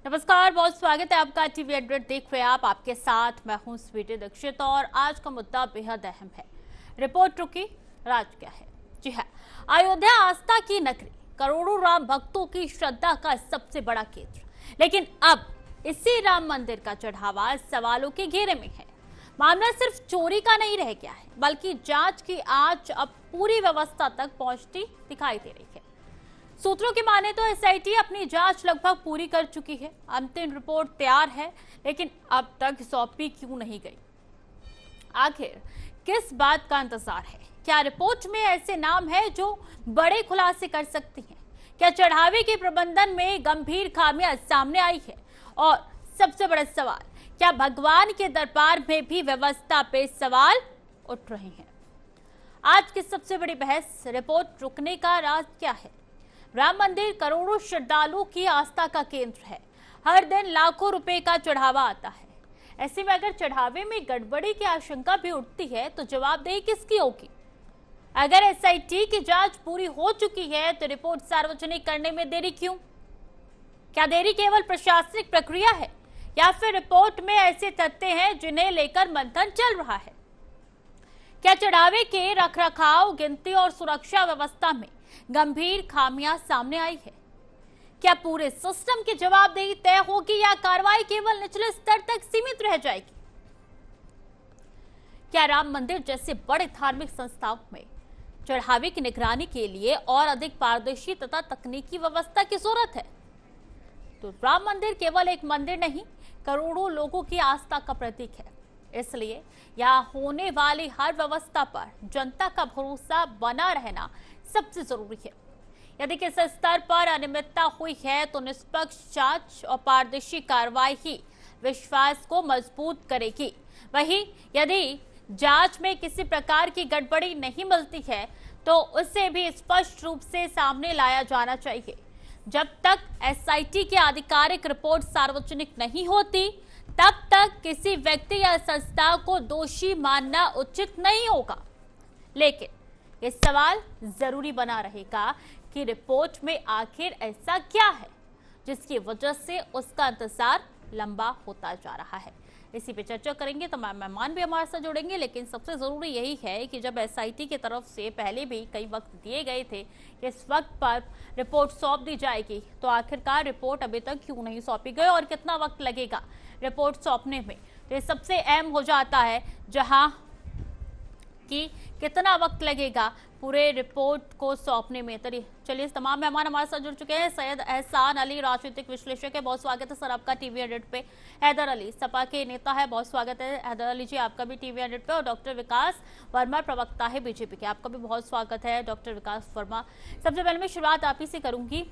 नमस्कार, बहुत स्वागत है आपका टीवी अपडेट देख रहे हैं आप। आपके साथ मैं हूं स्वीटी दीक्षित और आज का मुद्दा बेहद अहम है। रिपोर्ट रुकी, राज क्या है। जी हाँ, अयोध्या आस्था की नगरी, करोड़ों राम भक्तों की श्रद्धा का सबसे बड़ा केंद्र, लेकिन अब इसी राम मंदिर का चढ़ावा सवालों के घेरे में है। मामला सिर्फ चोरी का नहीं रह गया है, बल्कि जांच की आंच अब पूरी व्यवस्था तक पहुंचती दिखाई दे रही है। सूत्रों की माने तो एसआईटी अपनी जांच लगभग पूरी कर चुकी है, अंतिम रिपोर्ट तैयार है, लेकिन अब तक सौंपी क्यों नहीं गई? आखिर किस बात का इंतजार है? क्या रिपोर्ट में ऐसे नाम है जो बड़े खुलासे कर सकती हैं? क्या चढ़ावे के प्रबंधन में गंभीर खामियां सामने आई है? और सबसे बड़ा सवाल, क्या भगवान के दरबार में भी व्यवस्था पे सवाल उठ रहे हैं? आज की सबसे बड़ी बहस, रिपोर्ट रुकने का राज क्या है। राम मंदिर करोड़ों श्रद्धालुओं की आस्था का केंद्र है। हर दिन लाखों रुपए का चढ़ावा आता है। ऐसे में अगर चढ़ावे में गड़बड़ी की आशंका भी उठती है तो जवाबदेही किसकी होगी? अगर एसआईटी की जांच पूरी हो चुकी है तो रिपोर्ट सार्वजनिक करने में देरी क्यों? क्या देरी केवल प्रशासनिक प्रक्रिया है या फिर रिपोर्ट में ऐसे तथ्य हैं जिन्हें लेकर मंथन चल रहा है? क्या चढ़ावे के रखरखाव, गिनती और सुरक्षा व्यवस्था में गंभीर खामियां सामने आई है? क्या पूरे सिस्टम की जवाबदेही तय होगी या कार्रवाई केवल निचले स्तर तक सीमित रह जाएगी? क्या राम मंदिर जैसे बड़े धार्मिक संस्थाओं में चढ़ावे की निगरानी के लिए और अधिक पारदर्शी तथा तकनीकी व्यवस्था की जरूरत है? तो राम मंदिर केवल एक मंदिर नहीं, करोड़ों लोगों की आस्था का प्रतीक है। इसलिए यहाँ होने वाली हर व्यवस्था पर जनता का भरोसा बना रहना सबसे जरूरी है। यदि किसी स्तर पर अनियमितता हुई है तो निष्पक्ष जांच और पारदर्शी कार्रवाई ही विश्वास को मजबूत करेगी। वहीं यदि जांच में किसी प्रकार की गड़बड़ी नहीं मिलती है तो उसे भी स्पष्ट रूप से सामने लाया जाना चाहिए। जब तक एसआईटी की आधिकारिक रिपोर्ट सार्वजनिक नहीं होती तब तक किसी व्यक्ति या संस्था को दोषी मानना उचित नहीं होगा। लेकिन ये सवाल जरूरी बना रहेगा कि रिपोर्ट में आखिर ऐसा क्या है जिसकी वजह से उसका इंतजार लंबा होता जा रहा है। इसी पे चर्चा करेंगे, तमाम मेहमान भी हमारे साथ जुड़ेंगे। लेकिन सबसे जरूरी यही है कि जब एसआईटी की तरफ से पहले भी कई वक्त दिए गए थे कि इस वक्त पर रिपोर्ट सौंप दी जाएगी, तो आखिरकार रिपोर्ट अभी तक क्यों नहीं सौंपी गई और कितना वक्त लगेगा रिपोर्ट सौंपने में? तो ये सबसे अहम हो जाता है, जहां कि कितना वक्त लगेगा पूरे रिपोर्ट को सौंपने में। चलिए, तमाम मेहमान हमारे साथ जुड़ चुके हैं। सैयद एहसान अली राजनीतिक विश्लेषक है, बहुत स्वागत है सर आपका टीवी अपडेट पे। हैदर अली सपा के नेता है, बहुत स्वागत है हैदर अली जी आपका भी टीवी अपडेट पे। और डॉक्टर विकास वर्मा प्रवक्ता है बीजेपी के, आपका भी बहुत स्वागत है डॉक्टर विकास वर्मा। सबसे पहले मैं शुरुआत आप ही से करूंगी,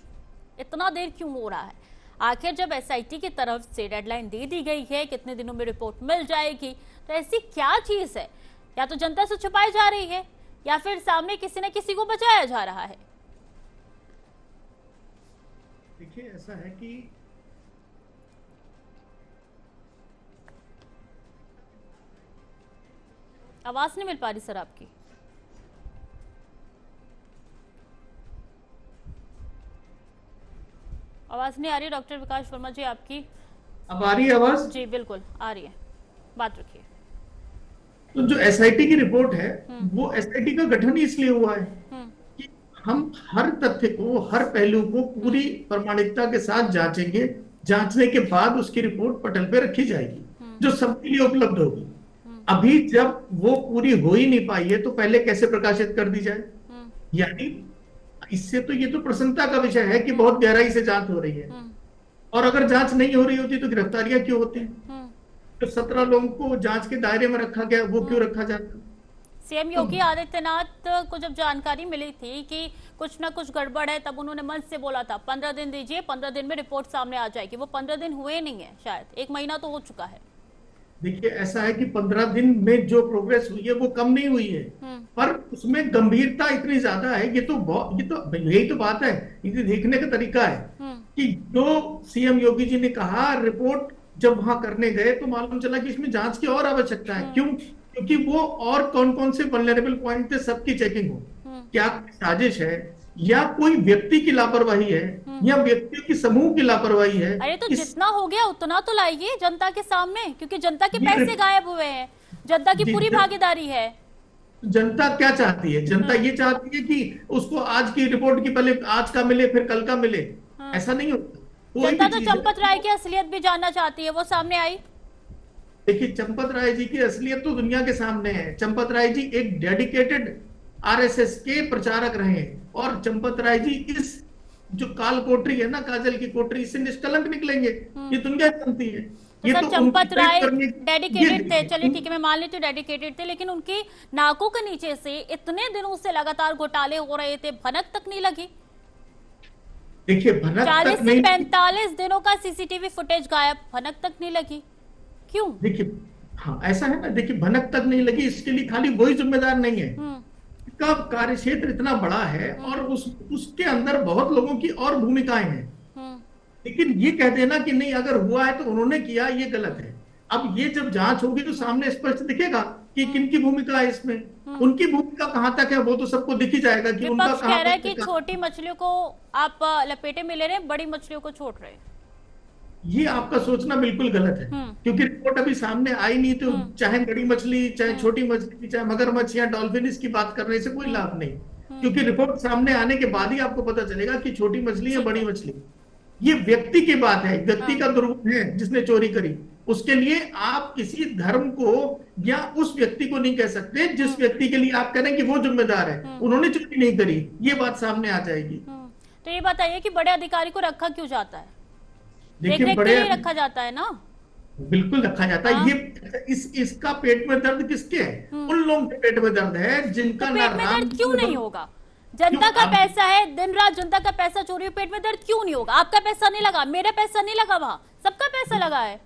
इतना देर क्यों हो रहा है? आखिर जब एसआईटी की तरफ से डेडलाइन दे दी गई है, कितने दिनों में रिपोर्ट मिल जाएगी, तो ऐसी क्या चीज है? या तो जनता से छुपाई जा रही है या फिर सामने किसी न किसी को बचाया जा रहा है? देखिए, ऐसा है कि आवाज नहीं मिल पा रही सर आपकी। आवाज नहीं आ रही डॉक्टर विकास वर्मा जी आपकी। अब आ रही है आवाज? जी बिल्कुल आ रही है, बात रखिए। तो जो एसआईटी की रिपोर्ट है वो एसआईटी का गठन ही इसलिए हुआ है कि हम हर तथ्य को, हर पहलू को पूरी प्रामाणिकता के साथ जांचेंगे। जांचने के बाद उसकी रिपोर्ट पटल पे रखी जाएगी जो सबके लिए उपलब्ध होगी। अभी जब वो पूरी हो ही नहीं पाई है तो पहले कैसे प्रकाशित कर दी जाए? यानी इससे तो ये तो प्रसन्नता का विषय है कि बहुत गहराई से जांच हो रही है। और अगर जांच नहीं हो रही होती तो गिरफ्तारियां क्यों होती हैं? तो 17 लोगों को जांच के दायरे में रखा गया, वो क्यों रखा जाता? सीएम योगी आदित्यनाथ को जब जानकारी मिली थी कि कुछ ना कुछ गड़बड़ है, तब उन्होंने मंच से बोला था 15 दिन दीजिए, 15 दिन में रिपोर्ट सामने आ जाएगी। वो 15 दिन हुए नहीं है, शायद 1 महीना तो हो चुका है। देखिए, ऐसा है कि 15 दिन में जो प्रोग्रेस हुई है वो कम नहीं हुई है, पर उसमें गंभीरता इतनी ज्यादा है। ये तो यही तो बात है, ये देखने का तरीका है कि जो सीएम योगी जी ने कहा, रिपोर्ट जब वहां करने गए तो मालूम चला कि इसमें जांच की और आवश्यकता है। क्यों? क्योंकि वो और कौन कौन से वल्नरेबल पॉइंट थे सबकी चेकिंग हो। क्या साजिश है या कोई व्यक्ति की लापरवाही है या व्यक्तियों की समूह की लापरवाही है। अरे तो जितना हो गया उतना तो लाइए जनता के सामने, क्योंकि जनता के पैसे गायब हुए हैं, जनता की पूरी भागीदारी है। जनता क्या चाहती है? जनता ये चाहती है कि उसको आज की रिपोर्ट की पहले आज का मिले फिर कल का मिले। ऐसा नहीं होता। जनता तो चंपत राय की असलियत भी जानना चाहती है, वो सामने आई। देखिए, चंपत राय जी की असलियत तो दुनिया के सामने है। चंपत राय जी एक डेडिकेटेड आरएसएस के प्रचारक रहे हैं, और चंपत राय जी इस जो काल कोठरी है ना, काजल की कोठरी, इससे निष्कलंक निकलेंगे, ये दुनिया जानती है। तो ये सर तो चंपत राय करने डेडिकेटेड थे, चलिए ठीक है मैं मान लेती हूँ डेडिकेटेड थे, लेकिन उनकी नाकों के नीचे से इतने दिनों से लगातार घोटाले हो रहे थे, भनक तक नहीं लगी। देखिए, भनक 40 तक से नहीं, 45 दिनों का सीसीटीवी फुटेज गायब, भनक तक नहीं लगी, क्यों? देखिए हाँ ऐसा है ना, देखिए भनक तक नहीं लगी, इसके लिए खाली वही जिम्मेदार नहीं है। का कार्य क्षेत्र इतना बड़ा है और उसके अंदर बहुत लोगों की और भूमिकाएं हैं। लेकिन ये कह देना कि नहीं अगर हुआ है तो उन्होंने किया, ये गलत है। अब ये जब जांच होगी तो सामने स्पष्ट दिखेगा कि किनकी भूमिका है इसमें। उनकी भूमिका कहां तक है वो तो सबको दिख ही जाएगा कि उनका विपक्ष कहां कह रहा है तक कि छोटी मछलियों को आप लपेटे में ले रहे हैं, बड़ी मछलियों को छोड़ रहे हैं। ये आपका सोचना बिल्कुल गलत है, क्योंकि रिपोर्ट अभी सामने आई नहीं। तो चाहे बड़ी मछली, चाहे छोटी मछली, चाहे मगरमच्छ या डॉल्फिन, इसकी बात करने से कोई लाभ नहीं, क्योंकि रिपोर्ट सामने आने के बाद ही आपको पता चलेगा कि छोटी मछली या बड़ी मछली। ये व्यक्ति की बात है, व्यक्ति का दुर्गुण है जिसने चोरी करी। उसके लिए आप किसी धर्म को या उस व्यक्ति को नहीं कह सकते जिस व्यक्ति के लिए आप कह रहे हैं कि वो जिम्मेदार है, उन्होंने चोरी नहीं करी, ये बात सामने आ जाएगी। तो ये बताइए कि बड़े अधिकारी को रखा क्यों जाता है? देखिए, बड़े रखा जाता है ना, बिल्कुल रखा जाता है। ये इसका पेट में दर्द किसके है? उन लोगों के पेट में दर्द है जिनका तो पेट में दर्द क्यों नहीं होगा? जनता का पैसा है, दिन रात जनता का पैसा चोरी, पेट में दर्द क्यों नहीं होगा? आपका पैसा नहीं लगा, मेरा पैसा नहीं लगा, वहां सबका पैसा लगा है।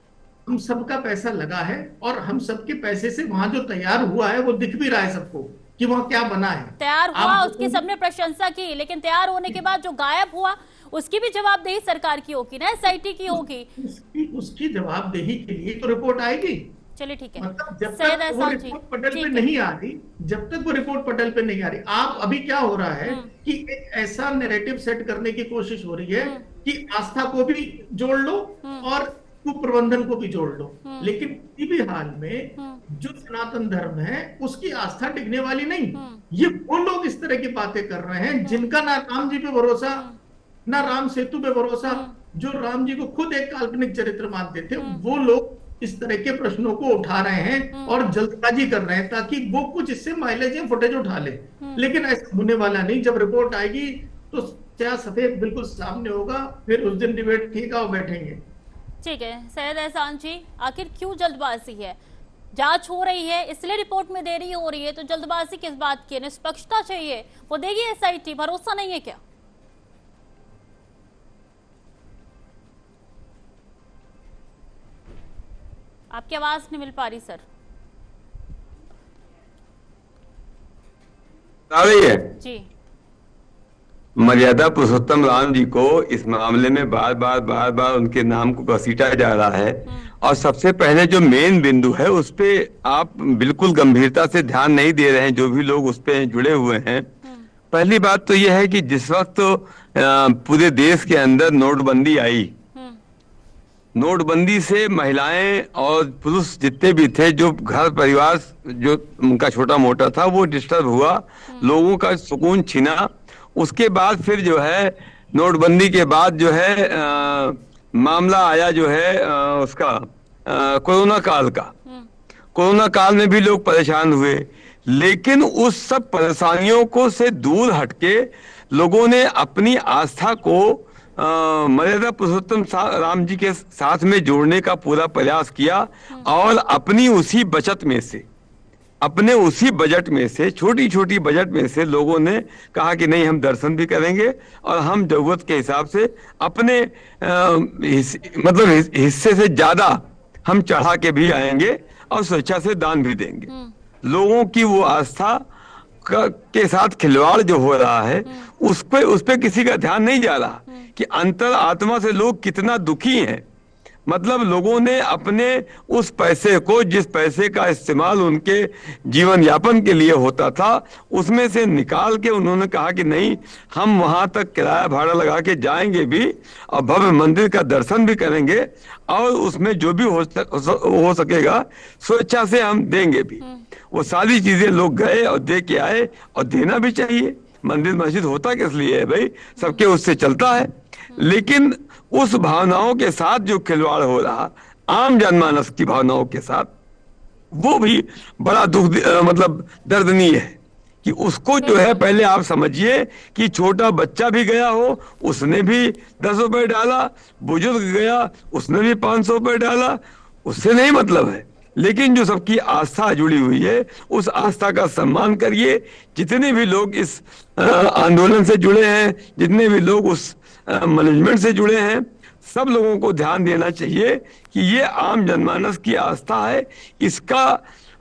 हम सबका पैसा लगा है और हम सबके पैसे से वहां जो तैयार हुआ है वो दिख भी रहा है सबको कि वहां क्या बना है। तैयार हुआ उसकी सबने प्रशंसा की, लेकिन तैयार होने के बाद जो गायब हुआ उसकी भी जवाबदेही सरकार की होगी ना, एसआईटी की होगी। उसकी जवाबदेही के लिए तो रिपोर्ट आएगी। चलिए ठीक है, मतलब जब तक वो रिपोर्ट पटल पे नहीं आ रही, जब तक वो रिपोर्ट पटल पे नहीं आ रही, आप अभी क्या हो रहा है कि एक ऐसा नैरेटिव सेट करने की कोशिश हो रही है कि आस्था को भी जोड़ लो और कुप्रबंधन को भी जोड़ लो। लेकिन किसी भी हाल में जो सनातन धर्म है उसकी आस्था टिकने वाली नहीं। ये वो लोग इस तरह की बातें कर रहे हैं जिनका ना राम जी पे भरोसा, ना राम सेतु पे भरोसा, जो राम जी को खुद एक काल्पनिक चरित्र मानते थे, वो लोग इस तरह के प्रश्नों को उठा रहे हैं और जल्दबाजी कर रहे हैं ताकि वो कुछ इससे माइलेज या फुटेज उठा ले। लेकिन ऐसा होने वाला नहीं। जब रिपोर्ट आएगी तो क्या सफेद बिल्कुल सामने होगा, फिर उस दिन डिबेट ठीक है, बैठेंगे। ठीक है सैयद एहसान जी, आखिर क्यों जल्दबाजी है? जांच हो रही है इसलिए रिपोर्ट में देरी हो रही है, तो जल्दबाजी किस बात की? निष्पक्षता चाहिए, वो देगी एसआईटी, भरोसा नहीं है क्या? आपकी आवाज नहीं मिल पा रही सर। आ रही है जी। मर्यादा पुरुषोत्तम राम जी को इस मामले में बार बार उनके नाम को घसीटा जा रहा है, और सबसे पहले जो मेन बिंदु है उस पे आप बिल्कुल गंभीरता से ध्यान नहीं दे रहे हैं, जो भी लोग उस पे जुड़े हुए हैं। पहली बात तो यह है कि जिस वक्त पूरे देश के अंदर नोटबंदी आई, नोटबंदी से महिलाएं और पुरुष जितने भी थे, जो घर परिवार जो उनका छोटा मोटा था वो डिस्टर्ब हुआ, लोगों का सुकून छिना। उसके बाद फिर जो है नोटबंदी के बाद जो है मामला आया जो है उसका कोरोना काल का। कोरोना काल में भी लोग परेशान हुए, लेकिन उस सब परेशानियों को से दूर हटके लोगों ने अपनी आस्था को मर्यादा पुरुषोत्तम राम जी के साथ में जोड़ने का पूरा प्रयास किया, और अपनी उसी बचत में से, अपने उसी बजट में से, छोटी छोटी बजट में से लोगों ने कहा कि नहीं हम दर्शन भी करेंगे और हम जरूरत के हिसाब से अपने मतलब हिस्से से ज्यादा हम चढ़ा के भी आएंगे और स्वेच्छा से दान भी देंगे। लोगों की वो आस्था के साथ खिलवाड़ जो हो रहा है उस पे किसी का ध्यान नहीं जा रहा कि अंतर आत्मा से लोग कितना दुखी हैं। मतलब लोगों ने अपने उस पैसे को, जिस पैसे का इस्तेमाल उनके जीवन यापन के लिए होता था, उसमें से निकाल के उन्होंने कहा कि नहीं, हम वहां तक किराया भाड़ा लगा के जाएंगे भी और भव्य मंदिर का दर्शन भी करेंगे और उसमें जो भी हो सकेगा स्वेच्छा से हम देंगे भी। वो सारी चीजें लोग गए और दे के आए, और देना भी चाहिए। मंदिर मस्जिद होता किस लिए है भाई, सबके उससे चलता है। लेकिन उस भावनाओं के साथ जो खिलवाड़ हो रहा, आम जनमानस की भावनाओं के साथ, वो भी बड़ा मतलब दर्दनीय है कि उसको जो है, पहले आप समझिए कि छोटा बच्चा भी गया हो, उसने भी 10 रुपए डाला, बुजुर्ग गया उसने भी 500 रुपए डाला, उससे नहीं मतलब है। लेकिन जो सबकी आस्था जुड़ी हुई है, उस आस्था का सम्मान करिए। जितने भी लोग इस आंदोलन से जुड़े हैं, जितने भी लोग उस मैनेजमेंट से जुड़े हैं, सब लोगों को ध्यान देना चाहिए कि ये आम जनमानस की आस्था है। इसका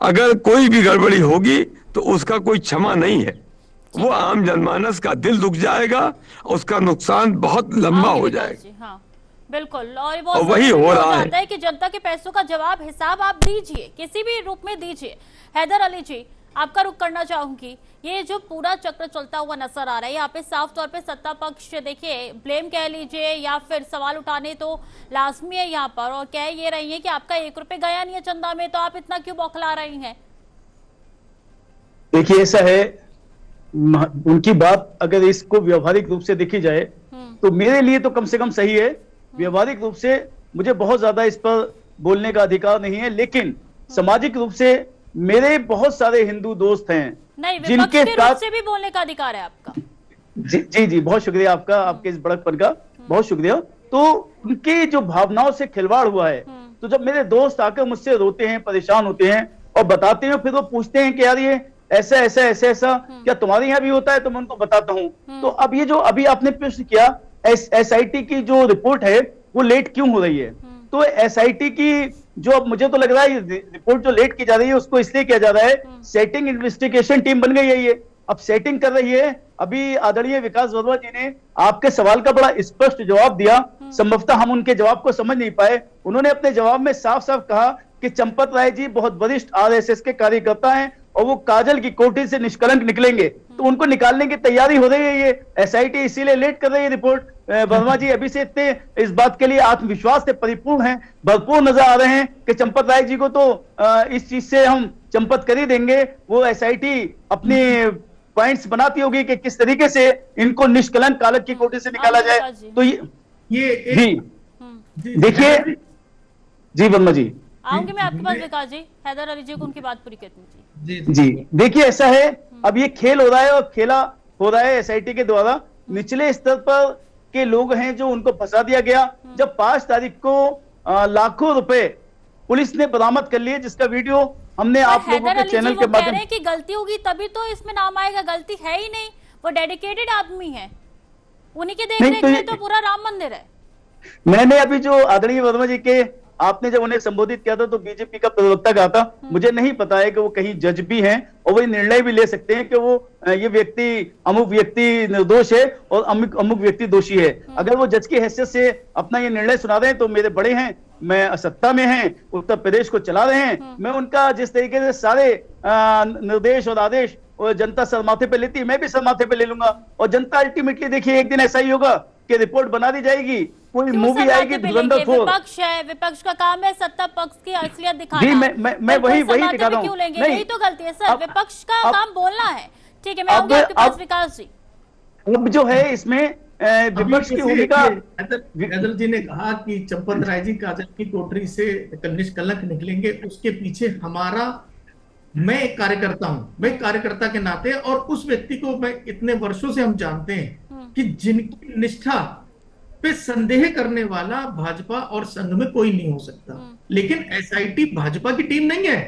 अगर कोई भी गड़बड़ी होगी तो उसका कोई क्षमा नहीं है। वो आम जनमानस का दिल दुख जाएगा, उसका नुकसान बहुत लंबा हो जाएगा। हाँ, बिल्कुल। और वही हो रहा है कि जनता के पैसों का जवाब, हिसाब आप दीजिए, किसी भी रूप में दीजिए। हैदर अली जी, आपका रुख करना चाहूंगी। ये जो पूरा चक्र चलता हुआ नजर आ रहा है, यहाँ पे साफ तौर पे सत्ता पक्ष, देखिए, ब्लेम कह लीजिए या फिर सवाल उठाने तो लाजमी है यहाँ पर, और कह ये रही है कि आपका 1 रुपए गया नहीं है चंदा में, तो आप इतना क्यों बौखला रही हैं? देखिए, ऐसा है, उनकी बात अगर इसको व्यवहारिक रूप से देखी जाए तो मेरे लिए तो कम से कम सही है। व्यवहारिक रूप से मुझे बहुत ज्यादा इस पर बोलने का अधिकार नहीं है, लेकिन सामाजिक रूप से मेरे बहुत सारे हिंदू दोस्त हैं जिनके साथ से भी बोलने का अधिकार है आपका। जी जी, बहुत शुक्रिया आपका, आपके इस बड़कपन का बहुत शुक्रिया। तो उनकी जो भावनाओं से खिलवाड़ हुआ है, तो जब मेरे दोस्त आकर मुझसे रोते हैं, परेशान होते हैं और बताते हैं, फिर वो पूछते हैं कि यार ये ऐसा ऐसा ऐसा ऐसा क्या तुम्हारे यहाँ भी होता है? तो मैं उनको बताता हूँ। तो अब ये जो अभी आपने प्रश्न किया, एसआईटी की जो रिपोर्ट है वो लेट क्यों हो रही है, तो एसआईटी की जो, अब मुझे तो लग रहा है रिपोर्ट जो लेट की जा रही है उसको इसलिए किया जा रहा है, सेटिंग इन्वेस्टिगेशन टीम बन गई है, ये अब सेटिंग कर रही है। अभी आदरणीय विकास वर्मा जी ने आपके सवाल का बड़ा स्पष्ट जवाब दिया, संभवतः हम उनके जवाब को समझ नहीं पाए। उन्होंने अपने जवाब में साफ साफ कहा कि चंपत राय जी बहुत वरिष्ठ आरएसएस के कार्यकर्ता हैं और वो काजल की कोठी से निष्कलंक निकलेंगे, तो उनको निकालने की तैयारी हो रही है। ये एसआईटी इसीलिए लेट कर रही है रिपोर्ट। वर्मा जी अभी से इतने इस बात के लिए आत्मविश्वास से परिपूर्ण हैं, भरपूर नजर आ रहे हैं कि चंपत राय जी को तो इस चीज से हम चंपत कर ही देंगे। वो एसआईटी अपनी पॉइंट्स बनाती होगी कि किस तरीके से इनको निष्कलंक कालक की कोठी से निकाला जाए। तो ये जी देखिए, जी वर्मा जी, आऊंगी मैं आपके पास विकास जी। हैदर अली जी को उनकी बात पूरी करनी चाहिए। जी देखिए, ऐसा है, अब ये खेल हो रहा है और खेला हो रहा है एसआईटी के द्वारा। निचले स्तर पर के लोग हैं जो उनको फंसा दिया गया। जब 5 तारीख को लाखों रुपए पुलिस ने बरामद कर लिए, जिसका वीडियो हमने आप लोगों के चैनल के माध्यम से, कि गलती होगी तभी तो इसमें नाम आएगा, गलती है ही नहीं, वो डेडिकेटेड आदमी है, उन्हीं के देखरेख में तो पूरा राम मंदिर है। मैंने अभी जो आदरणीय वर्मा जी के, आपने जब उन्हें संबोधित किया था तो बीजेपी का प्रवक्ता कहा था, मुझे नहीं पता है कि वो कहीं जज भी हैं और वो निर्णय भी ले सकते हैं कि वो ये व्यक्ति, अमुक व्यक्ति निर्दोष है और अमुक व्यक्ति दोषी है। अगर वो जज की हैसियत से अपना ये निर्णय सुना रहे हैं तो मेरे बड़े हैं, मैं सत्ता में हैं, उत्तर प्रदेश को चला रहे हैं, मैं उनका जिस तरीके से सारे निर्देश और आदेश और जनता सर माथे पे लेती है, मैं भी सर माथे पे ले लूंगा। और जनता अल्टीमेटली, देखिए, एक दिन ऐसा ही होगा कि रिपोर्ट बना दी जाएगी, कोई मूवी आएगी धुरंधर 4। विपक्ष है, विपक्ष का काम है सत्ता पक्ष की असलियत दिखाना। जी, मैं वही दिखा रहा हूँ। यही तो गलती है सर, विपक्ष का काम बोलना है। ठीक है, मैं आऊंगी आपके पास विकास जी। अब जो है इसमें विपक्ष की भूमिका, हैदर जी ने कहा कि चंपत राय जी काजल की कोठरी से निष्कलंक निकलेंगे, उसके पीछे हमारा, मैं एक कार्यकर्ता हूं, मैं कार्यकर्ता के नाते, और उस व्यक्ति को मैं इतने वर्षों से हम जानते हैं कि जिनकी निष्ठा पे संदेह करने वाला भाजपा और संघ में कोई नहीं हो सकता। लेकिन एसआईटी भाजपा की टीम नहीं है,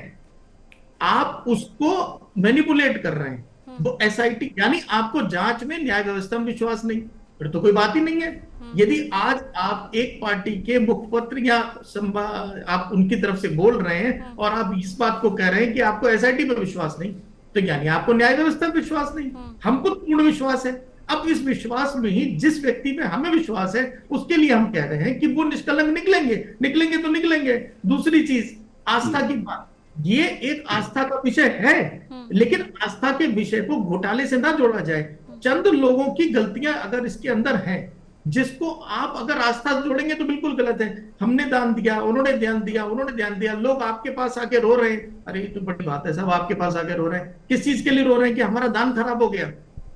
आप उसको मैनिपुलेट कर रहे हैं। वो एसआईटी, यानी आपको जांच में, न्याय व्यवस्था में विश्वास नहीं, फिर तो कोई बात ही नहीं है। यदि आज आप एक पार्टी के मुखपत्र या आप उनकी तरफ से बोल रहे हैं और आप इस बात को कह रहे हैं कि आपको एसआईटी पर विश्वास नहीं, तो यानी आपको न्याय व्यवस्था पर विश्वास नहीं। हमको पूर्ण विश्वास है। अब इस विश्वास में ही, जिस व्यक्ति में हमें विश्वास है, उसके लिए हम कह रहे हैं कि वो निष्कलंक निकलेंगे, निकलेंगे तो निकलेंगे। दूसरी चीज, आस्था की बात, ये एक आस्था का विषय है, लेकिन आस्था के विषय को घोटाले से ना जोड़ा जाए। चंद लोगों की गलतियां अगर इसके अंदर हैं, जिसको आप अगर आस्था से जोड़ेंगे तो बिल्कुल गलत है। हमने दान दिया, उन्होंने ध्यान दिया, उन्होंने ध्यान दिया, लोग आपके पास आके रो रहे हैं, अरे ये तो बड़ी बात है, सब आपके पास आके रो रहे हैं, किस चीज के लिए रो रहे हैं? कि हमारा दान खराब हो गया।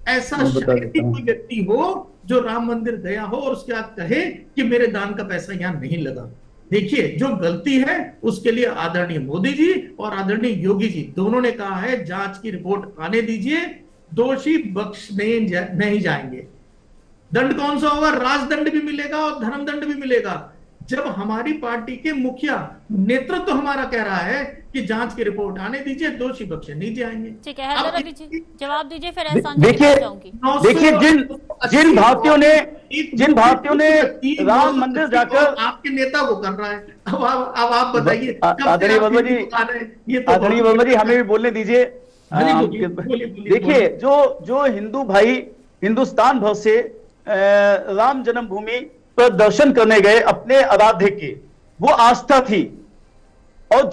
ऐसा शायद ही कोई व्यक्ति हो जो राम मंदिर गया हो और उसके बाद कहे कि मेरे दान का पैसा यहां नहीं लगा। देखिए, जो गलती है उसके लिए आदरणीय मोदी जी और आदरणीय योगी जी दोनों ने कहा है जांच की रिपोर्ट आने दीजिए, दोषी बख्शे नहीं जाएंगे। दंड कौन सा होगा? राजदंड भी मिलेगा और धर्मदंड भी मिलेगा। जब हमारी पार्टी के मुखिया, नेतृत्व तो हमारा कह रहा है कि जांच की रिपोर्ट आने दीजिए, दोषी बख्शे नहीं जाएंगे। ठीक है, हैदर अली जी जवाब दीजिए, फिर एहसान देखिए जाऊंगी। देखिए जिन भारतीयों ने राम मंदिर जाकर आपके नेता को कर रहा है। अब आप बताइए। आदरणीय वर्मा जी, आदरणीय वर्मा जी, हमें भी बोलने दीजिए। देखिए, जो हिंदू भाई हिंदुस्तान भर से राम जन्मभूमि पर दर्शन करने गए अपने आराध्य के, वो आस्था थी। और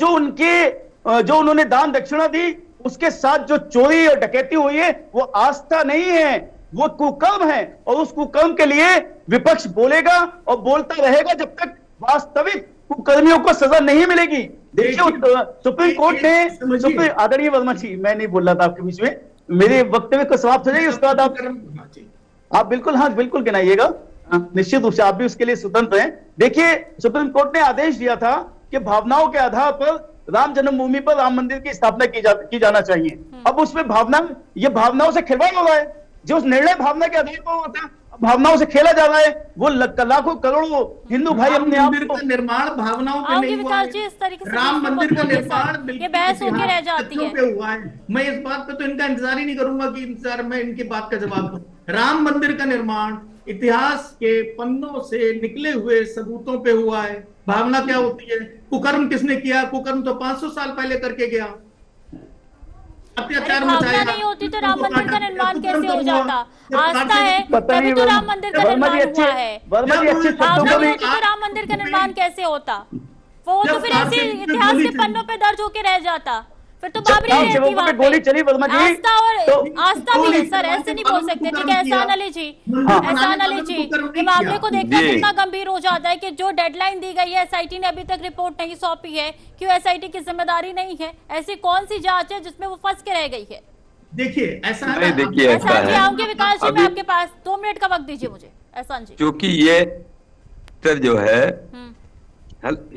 जो उन्होंने दान दक्षिणा दी, उसके साथ जो चोरी और डकैती हुई है, वो आस्था नहीं है, वो कुकर्म है। और उस कुकर्म के लिए विपक्ष बोलेगा और बोलता रहेगा जब तक वास्तविक कुकर्मियों को सजा नहीं मिलेगी। देखिए, सुप्रीम कोर्ट ने, आदरणीय वर्मा जी, मैं नहीं बोल रहा था आपके बीच में, मेरे वक्तव्य को समाप्त हो जाएगी, उसके बाद आप बिल्कुल, हाँ बिल्कुल गिनाइएगा, निश्चित रूप से आप भी उसके लिए स्वतंत्र हैं। देखिए, सुप्रीम कोर्ट ने आदेश दिया था कि भावनाओं के आधार पर राम जन्मभूमि पर राम मंदिर की स्थापना की जाना चाहिए। अब उसमें ये भावनाओं से खिलवाड़ हो रहा है। जो निर्णय भावना के आधार पर होता है, भावनाओं से खेला जा रहा है। वो लाखों करोड़ों हिंदू भाई अपने आप को, निर्माण भावनाओं पे नहीं हुआ है। राम मंदिर का निर्माण ये बहस होकर रह जाती है। पे हुआ है। मैं इस बात पे तो इनका इंतजार ही नहीं करूंगा कि इंतजार मैं इनकी बात का जवाब दूं। राम मंदिर का निर्माण इतिहास के पन्नों से निकले हुए सबूतों पे हुआ है। भावना क्या होती है? कुकर्म किसने किया? कुकर्म तो 500 साल पहले करके गया। अत्याचार भावना नहीं होती तो राम मंदिर का निर्माण कैसे हो जाता? आस्था है तभी तो राम मंदिर का निर्माण हुआ है। भावना नहीं होती तो राम मंदिर का निर्माण कैसे होता? वो तो फिर ऐसे इतिहास के पन्नों पे दर्ज होके रह जाता, फिर तो बाबरी रहती वहां पे। गोली चली वर्मा जी, आस्था भी है सर, ऐसे नहीं बोल सकते। ठीक है एहसान अली जी, एहसान अली जी, ये मामले को देखकर कितना गंभीर हो जाता है कि जो डेडलाइन दी गई है, एसआईटी ने अभी तक रिपोर्ट नहीं सौंपी है। क्यों एसआईटी की जिम्मेदारी नहीं है? ऐसी कौन सी जांच है जिसमें वो फंस के रह गई है? देखिए ऐसा एहसान जी आऊंगे, विकास जी मैं आपके पास 2 मिनट का वक्त दीजिए मुझे। एहसान जी, क्योंकि ये जो है,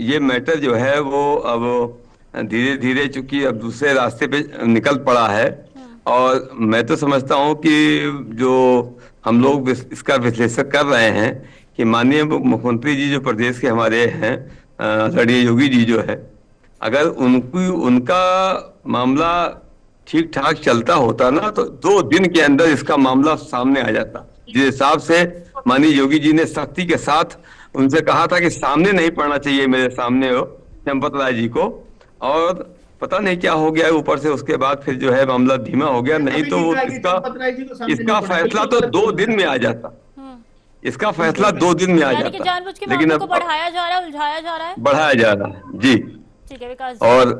ये मैटर जो है वो अब धीरे धीरे चूंकि अब दूसरे रास्ते पे निकल पड़ा है। और मैं तो समझता हूँ कि जो हम लोग इसका विश्लेषण कर रहे हैं कि माननीय मुख्यमंत्री जी जो प्रदेश के हमारे हैं, आदरणीय योगी जी जो है, अगर उनका मामला ठीक ठाक चलता होता ना तो 2 दिन के अंदर इसका मामला सामने आ जाता। जिस हिसाब से माननीय योगी जी ने सख्ती के साथ उनसे कहा था कि सामने नहीं पड़ना चाहिए, मेरे सामने हो चंपत राय जी को, और पता नहीं क्या हो गया ऊपर से, उसके बाद फिर जो है मामला धीमा हो गया। नहीं तो वो इसका फैसला तो 2 दिन में आ जाता, इसका फैसला 2 दिन में आ जाता। जानबूझ के मामले को बढ़ाया जा रहा है, उलझाया जा रहा है, बढ़ाया जा रहा है जी। ठीक है विकास। और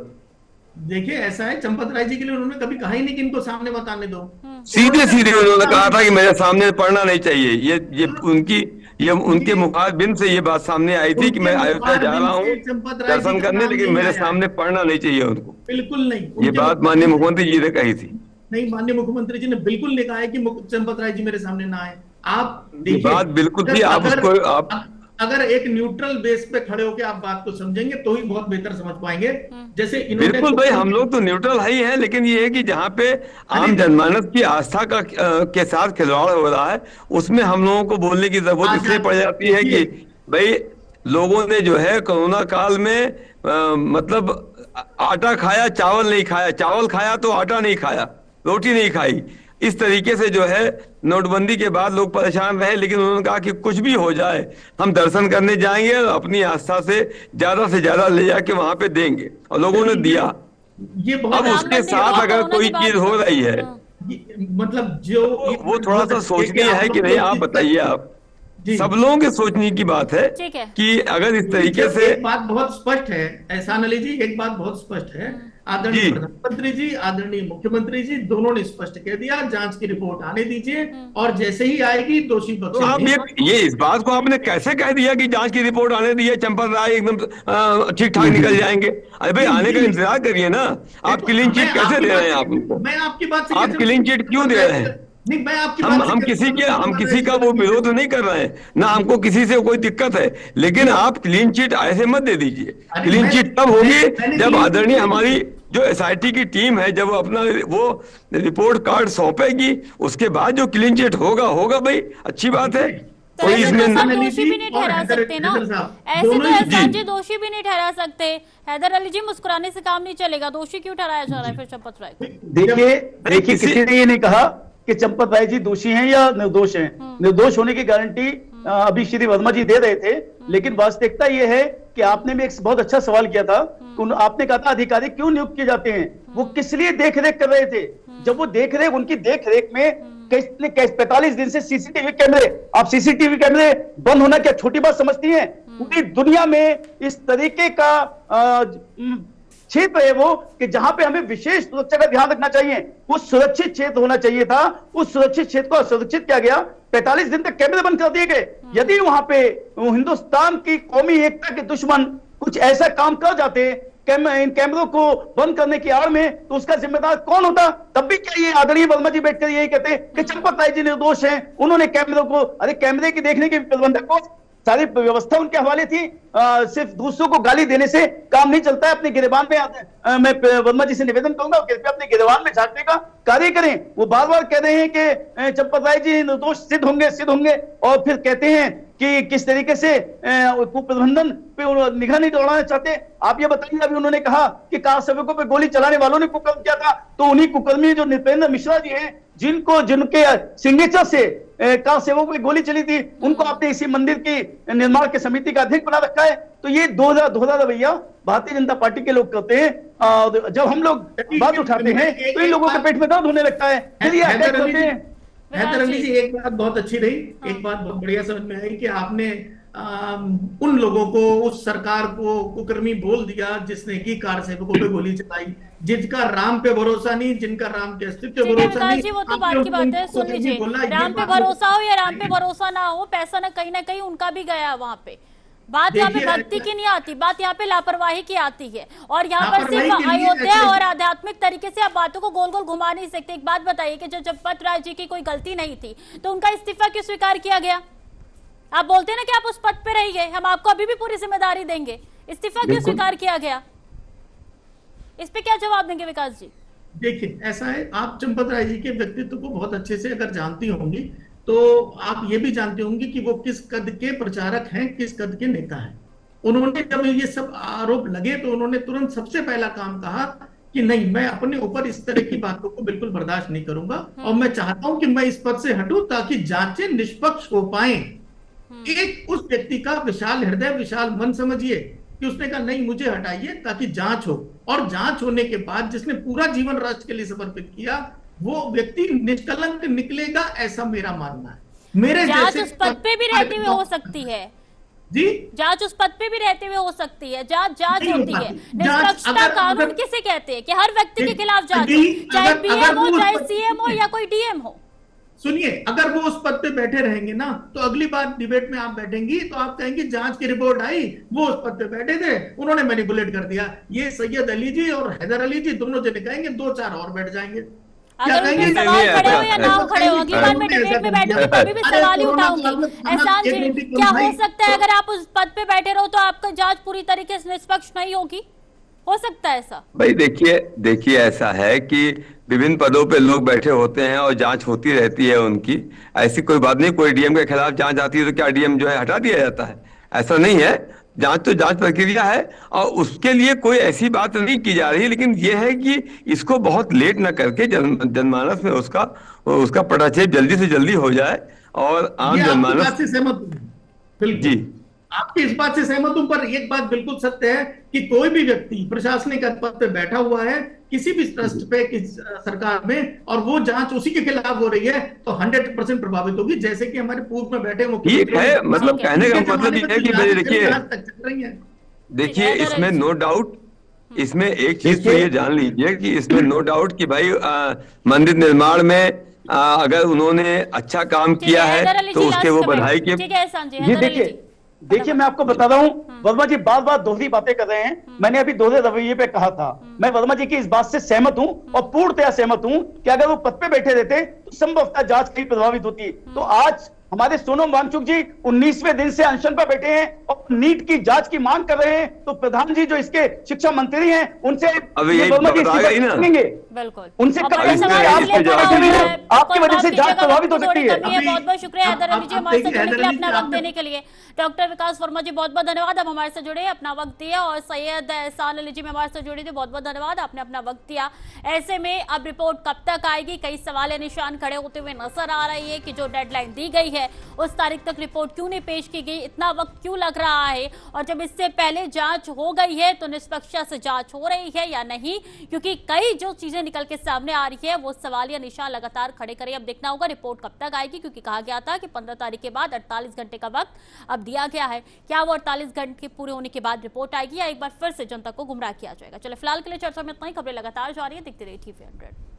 देखिए ऐसा है, चंपत राय जी के लिए उन्होंने कभी कहा ही नहीं कि इनको सामने बताने दो। सीधे उन्होंने कहा था कि मेरे सामने पढ़ना नहीं चाहिए। ये उनके मुखारबिन से ये बात सामने आई थी कि मैं अयोध्या जा रहा हूँ दर्शन करने, लेकिन मेरे सामने पढ़ना नहीं चाहिए उनको। बिल्कुल नहीं, ये बात माननीय मुख्यमंत्री जी ने कही थी। नहीं, माननीय मुख्यमंत्री जी ने बिल्कुल नहीं कहा है कि चंपत राय जी मेरे सामने ना आए। आप देखिए, बात बिल्कुल थी। आप उसको अगर एक न्यूट्रल बेस पे खड़े होकर आप बात को समझेंगे तो ही बहुत बेहतर समझ पाएंगे। जैसे इन्होंने, बिल्कुल भाई, हम लोग तो न्यूट्रल ही हैं, लेकिन ये है कि जहाँ पे आम जनमानस की आस्था के साथ खिलवाड़ हो रहा है, उसमें हम लोगों को बोलने की जरूरत इसलिए पड़ जाती है कि भाई लोगों ने जो है कोरोना काल में मतलब आटा खाया, चावल नहीं खाया, चावल खाया तो आटा नहीं खाया, रोटी नहीं खाई। इस तरीके से जो है नोटबंदी के बाद लोग परेशान रहे, लेकिन उन्होंने कहा कि कुछ भी हो जाए हम दर्शन करने जाएंगे और अपनी आस्था से ज्यादा ले जाके वहां पे देंगे, और लोगों ने दिया। ये अब उसके साथ अगर कोई चीज हो रही है मतलब जो वो थोड़ा सा सोचनीय है कि नहीं, आप बताइए। आप जी सब लोगों के सोचने की बात है ठीक है। कि अगर इस तरीके देखिए, से एक बात बहुत स्पष्ट है, एहसान अली जी, एक बात बहुत स्पष्ट है। आदरणीय जी प्रधानमंत्री जी, आदरणीय मुख्यमंत्री जी, दोनों ने स्पष्ट कह दिया जांच की रिपोर्ट आने दीजिए, और जैसे ही आएगी दोषी तो बख्शे आप नहीं। ये इस बात को आपने कैसे कह दिया कि जांच की रिपोर्ट आने दी है, चंपत राय एकदम ठीक ठाक निकल जाएंगे? अरे भाई, आने का इंतजार करिए ना। आप देखो, क्लीन चिट कैसे दे रहे हैं आप उनको? मैं आपकी बात से आप कैसे क्लीन चिट क्यों दे रहे हैं? नहीं, मैं आपकी बात से हम किसी का वो विरोध नहीं कर रहे हैं ना, हमको किसी से कोई दिक्कत है, लेकिन आप क्लीन चिट ऐसे मत दे दीजिए। अरे क्लीन चिट तब होगी जब मैंने आदरणीय हमारी जो एसआईटी की टीम है, जब अपना वो रिपोर्ट कार्ड सौंपेगी, उसके बाद जो क्लीन चिट होगा भाई, अच्छी बात है। तो कोई ऐसे तो इसमें सब अली दोषी जी भी नहीं और ठहरा हैदर- सकते ना, हैदर साहब, ऐसे दोनों तो ही एहसान जी। जी दोषी भी नहीं ठहरा सकते। हैदर अली जी, मुस्कुराने से काम नहीं चलेगा, दोषी क्यों ठहराया जा रहा है फिर चंपत राय को? देखिए किसी- किसी ने ये नहीं कहा कि चंपत राय जी दोषी हैं या निर्दोष हैं। निर्दोष होने की गारंटी अभी श्री वर्मा जी दे रहे थे, लेकिन वास्तविकता ये है कि आपने भी एक बहुत अच्छा सवाल किया था कि आपने कहा था अधिकारी क्यों नियुक्त किए जाते हैं, वो किस लिए देख रेख कर रहे थे। जब वो देख रेख, उनकी देख रेख में 45 दिन से सीसीटीवी कैमरे, आप सीसीटीवी कैमरे बंद होना क्या छोटी बात समझती हैं? पूरी दुनिया में इस तरीके का क्षेत्र है वो कि जहां पे हमें विशेष सुरक्षा का ध्यान रखना चाहिए, वो सुरक्षित क्षेत्र होना चाहिए था। उस सुरक्षित क्षेत्र को असुरक्षित किया गया। 45 दिन तक कैमरे बंद कर दिए गए। यदि वहां पे हिंदुस्तान की कौमी एकता के दुश्मन कुछ ऐसा काम कर जाते इन कैमरों को बंद करने की आड़ में, तो उसका जिम्मेदार कौन होता? तब भी क्या ये आदरणीय वर्मा जी बैठकर यही कहते कि चंपत राय जी निर्दोष हैं, उन्होंने कैमरों को, अरे कैमरे की देखने के प्रबंधक को सारी व्यवस्था उनके हवाले थी। सिर्फ दूसरों को गाली देने से काम नहीं चलता है। अपने गिरबान में मैं वर्मा जी से निवेदन करूंगा कृपया अपने गिरबान में झांकने का कार्य करें। वो बार बार कह रहे हैं कि चंपत राय जी निर्दोष सिद्ध होंगे, और फिर कहते हैं कि किस तरीके से कुप्रबंधन पे निगाह नहीं दौड़ाना चाहते। आप ये बताइए, अभी उन्होंने कहा कि कार सेवकों पे गोली चलाने वालों ने कुकर्म किया था, तो उन्हीं कुकर्मी जो नृपेंद्र मिश्रा जी हैं, जिनके सिग्नेचर से कार सेवकों पे गोली चली थी, उनको आपने इसी मंदिर की निर्माण की समिति का अध्यक्ष बना रखा है। तो ये दोहरा रवैया भारतीय जनता पार्टी के लोग करते हैं। और जब हम लोग बात उठाते हैं तो इन लोगों के पेट में दर्द होने लगता है, फिर ये अटैक करते हैं। हैदर अली जी, एक बात बहुत अच्छी रही, एक बात बहुत बढ़िया समझ में आई कि आपने उन लोगों को, उस सरकार को कुकर्मी बोल दिया जिसने की कार सेवकों पे गोली चलाई, जिनका राम पे भरोसा नहीं, जिनका राम के अस्तित्व पे भरोसा नहीं। जी, वो तो बात की बात है, सुन लीजिए, राम पे भरोसा हो या राम पे भरोसा ना हो, पैसा ना कहीं उनका भी गया वहां पे। बात यहाँ पे भक्ति की नहीं आती, बात यहाँ पे लापरवाही की आती है। और यहाँ पर सिर्फ अयोध्या और आध्यात्मिक तरीके से आप बातों को गोल गोल घुमा नहीं सकते। एक बात बताइए कि जब चंपत राय जी की कोई गलती नहीं थी तो उनका इस्तीफा क्यों स्वीकार किया गया? आप बोलते हैं ना कि आप उस पद पे रहिए, हम आपको अभी भी पूरी जिम्मेदारी देंगे, इस्तीफा क्यों स्वीकार किया गया? इस पे क्या जवाब देंगे विकास जी? देखिए, ऐसा है, आप चंपत राय जी के व्यक्तित्व को बहुत अच्छे से अगर जानती होंगी तो आप ये भी जानते होंगे कि वो किस कद के प्रचारक हैं, किस कद के नेता हैं। उन्होंने जब ये सब आरोप लगे तो उन्होंने तुरंत सबसे पहला काम कहा कि नहीं, मैं अपने ऊपर इस तरह की बातों को बिल्कुल बर्दाश्त नहीं करूंगा, और मैं चाहता हूं कि मैं इस पद से हटूं ताकि जांचें निष्पक्ष हो पाए। एक उस व्यक्ति का विशाल हृदय, विशाल मन समझिए कि उसने कहा नहीं, मुझे हटाइए ताकि जांच हो, और जांच होने के बाद जिसने पूरा जीवन राष्ट्र के लिए समर्पित किया वो व्यक्ति निष्कलंक निकलेगा, ऐसा मेरा मानना है। मेरे जांच उस पद पे भी रहते हुए हो सकती है जी, जांच उस पद पे भी रहते हुए हो सकती है। जांच होती है। निष्पक्षता कानून किसे कहते हैं कि हर व्यक्ति के खिलाफ जांच हो, चाहे पीएम हो, चाहे सीएम हो, या कोई डीएम हो। सुनिए, अगर वो उस पद पे बैठे रहेंगे ना, तो अगली बार डिबेट में आप बैठेंगी तो आप कहेंगे जांच की रिपोर्ट आई, वो उस पद पे बैठे थे, उन्होंने मैनिपुलेट कर दिया। ये सैयद अली जी और हैदर अली जी दोनों जने कहेंगे, 2-4 और बैठ जाएंगे। अगर उनके सवाल खड़े हो या ना खड़े हो, अगली बार मैं डिबेट में बैठूंगी तभी भी सवाल ही उठाऊंगी। एहसान जी, क्या हो सकता है अगर आप उस पद पे बैठे रहो तो आपका जांच पूरी तरीके से निष्पक्ष नहीं होगी? हो सकता है ऐसा? भाई देखिए ऐसा है कि विभिन्न पदों पे लोग बैठे होते हैं और जांच होती रहती है उनकी। ऐसी कोई बात नहीं, कोई डीएम के खिलाफ जांच आती है तो क्या डीएम जो है हटा दिया जाता है? ऐसा नहीं है। जांच तो जांच प्रक्रिया है और उसके लिए कोई ऐसी बात नहीं की जा रही, लेकिन यह है कि इसको बहुत लेट ना करके जनमानस में उसका पटाक्षेप जल्दी से जल्दी हो जाए और आम जनमानस से सहमत। जी आपकी इस बात से सहमत हूं, पर एक बात बिल्कुल सत्य है कि कोई भी व्यक्ति प्रशासनिक पद पे बैठा हुआ है किसी भी ट्रस्ट पे सरकार में, और वो जांच उसी के खिलाफ हो रही है, तो 100% प्रभावित होगी। जैसे कि हमारे पूर्व में बैठे ठीक है, मतलब कहने का मतलब ये है कि भाई देखिए इसमें नो डाउट, इसमें एक चीज तो ये जान लीजिए कि इसमें नो डाउट कि भाई मंदिर निर्माण में अगर उन्होंने अच्छा काम किया है तो उसके वो बधाई के। ये देखिए मैं आपको बता रहा हूं, वर्मा जी बार बार दोहरी बातें कर रहे हैं। मैंने अभी दोहरे रवैये पे कहा था, मैं वर्मा जी की इस बात से सहमत हूं और पूर्णतया सहमत हूं कि अगर वो पद पे बैठे रहते तो संभवतः जांच कहीं प्रभावित होती। तो आज हमारे सोनम वांगचुक जी 19वें दिन से अनशन पर बैठे हैं और नीट की जांच की मांग कर रहे हैं, तो प्रधान जी जो इसके शिक्षा मंत्री हैं उनसे बिल्कुल उनसे आपकी वजह से जांच प्रभावित हो सकती है। बहुत बहुत शुक्रिया हैदर अली जी हमारे साथ जुड़ने के लिए, अपना वक्त देने के लिए। डॉक्टर विकास वर्मा जी बहुत बहुत धन्यवाद, आप हमारे साथ जुड़े, अपना वक्त दिया। और सैयद एहसान अली जी में हमारे साथ जुड़े थे, बहुत बहुत धन्यवाद, आपने अपना वक्त दिया। ऐसे में अब रिपोर्ट कब तक आएगी, कई सवाल निशान खड़े होते हुए नजर आ रही है कि जो डेडलाइन दी गई है उस तारीख तक रिपोर्ट क्यों नहीं पेश की गई, इतना वक्त क्यों लग रहा है, और जब इससे पहले जांच हो गई है तो निष्पक्षता से जांच हो रही है या नहीं, क्योंकि कई जो चीजें निकल के सामने आ रही है वो सवाल या निशान लगातार खड़े करें। अब देखना होगा रिपोर्ट कब तक आएगी, क्योंकि कहा गया था कि 15 तारीख के बाद 48 घंटे का वक्त अब दिया गया है। क्या वो 48 घंटे पूरे होने के बाद रिपोर्ट आएगी या एक बार फिर से जनता को गुमराह किया जाएगा? चले फिलहाल के लिए चर्चा में इतना ही। खबरें लगातार जारी है, देखते रहिए TV 100।